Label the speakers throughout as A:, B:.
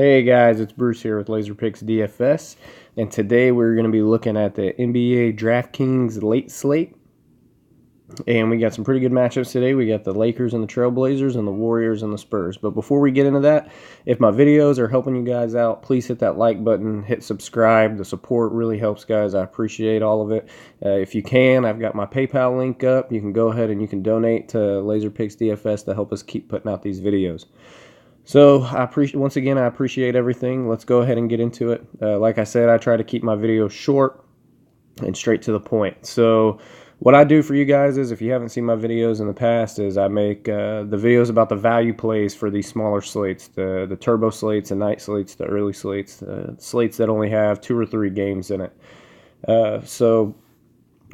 A: Hey guys, it's Bruce here with LaserPicks DFS, and today we're going to be looking at the NBA DraftKings late slate, and we got some pretty good matchups today. We got the Lakers and the Trailblazers and the Warriors and the Spurs. But before we get into that, if my videos are helping you guys out, please hit that like button, hit subscribe. The support really helps, guys. I appreciate all of it. If you can, I've got my PayPal link up. You can go ahead and you can donate to LaserPicks DFS to help us keep putting out these videos. So I appreciate everything. Let's go ahead and get into it. Like I said, I try to keep my videos short and straight to the point. So what I do for you guys is, if you haven't seen my videos in the past, is I make the videos about the value plays for these smaller slates, the turbo slates, the night slates, the early slates, slates that only have 2 or 3 games in it. So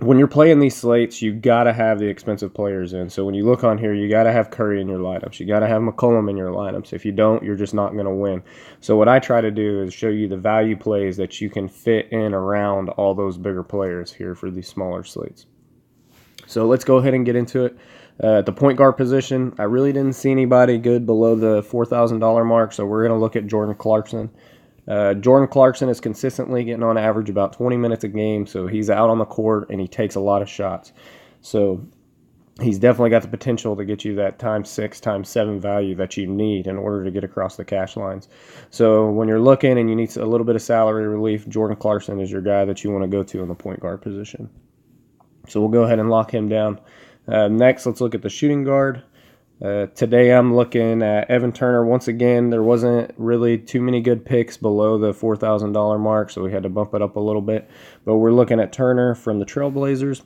A: when you're playing these slates, you got to have the expensive players in. So when you look on here, you got to have Curry in your lineups. You got to have McCollum in your lineups. If you don't, you're just not going to win. So what I try to do is show you the value plays that you can fit in around all those bigger players here for these smaller slates. So let's go ahead and get into it. At the point guard position, I really didn't see anybody good below the $4,000 mark, so we're going to look at Jordan Clarkson. Jordan Clarkson is consistently getting on average about 20 minutes a game, so he's out on the court and he takes a lot of shots. So he's definitely got the potential to get you that ×6, ×7 value that you need in order to get across the cash lines. So when you're looking and you need a little bit of salary relief, Jordan Clarkson is your guy that you want to go to in the point guard position. So we'll go ahead and lock him down. Next, let's look at the shooting guard. Today I'm looking at Evan Turner. Once again, there wasn't really too many good picks below the $4,000 mark, so we had to bump it up a little bit. But we're looking at Turner from the Trailblazers.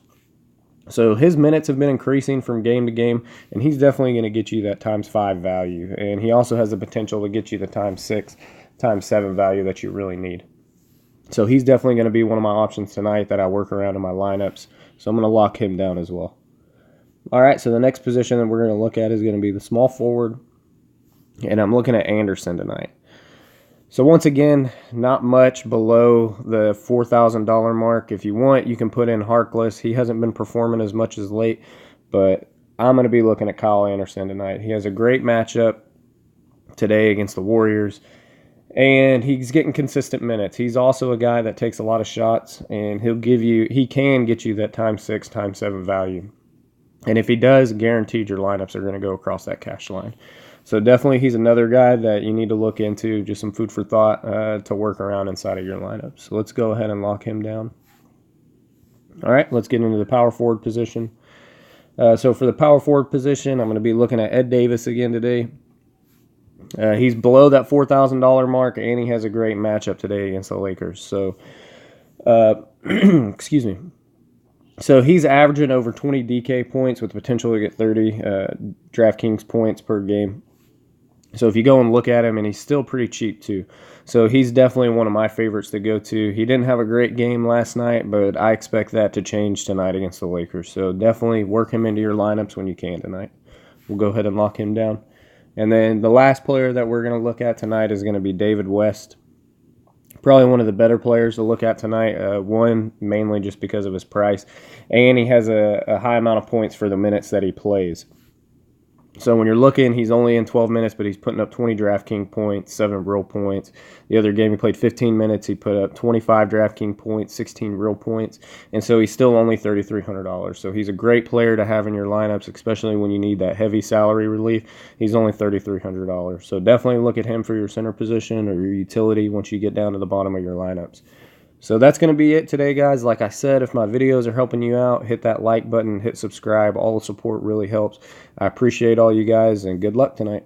A: So his minutes have been increasing from game to game, and he's definitely going to get you that ×5 value. And he also has the potential to get you the ×6, ×7 value that you really need. So he's definitely going to be one of my options tonight that I work around in my lineups. So I'm going to lock him down as well. All right, so the next position that we're going to look at is going to be the small forward, and I'm looking at Anderson tonight. So once again, not much below the $4,000 mark. If you want, you can put in Harkless. He hasn't been performing as much as late, but I'm going to be looking at Kyle Anderson tonight. He has a great matchup today against the Warriors, and he's getting consistent minutes. He's also a guy that takes a lot of shots, and he can get you that ×6, ×7 value. And if he does, guaranteed your lineups are going to go across that cash line. So definitely he's another guy that you need to look into, just some food for thought to work around inside of your lineups. So let's go ahead and lock him down. All right, let's get into the power forward position. So for the power forward position, I'm going to be looking at Ed Davis again today. He's below that $4,000 mark, and he has a great matchup today against the Lakers. So, excuse me. So he's averaging over 20 DK points with potential to get 30 DraftKings points per game. So if you go and look at him, and he's still pretty cheap too. So he's definitely one of my favorites to go to. He didn't have a great game last night, but I expect that to change tonight against the Lakers. So definitely work him into your lineups when you can tonight. We'll go ahead and lock him down. And then the last player that we're going to look at tonight is going to be David West. Probably one of the better players to look at tonight. One, mainly just because of his price. And he has a high amount of points for the minutes that he plays. So when you're looking, he's only in 12 minutes, but he's putting up 20 DraftKings points, 7 real points. The other game he played 15 minutes, he put up 25 DraftKings points, 16 real points. And so he's still only $3,300. So he's a great player to have in your lineups, especially when you need that heavy salary relief. He's only $3,300. So definitely look at him for your center position or your utility once you get down to the bottom of your lineups. So that's going to be it today, guys. Like I said, if my videos are helping you out, hit that like button, hit subscribe. All the support really helps. I appreciate all you guys, and good luck tonight.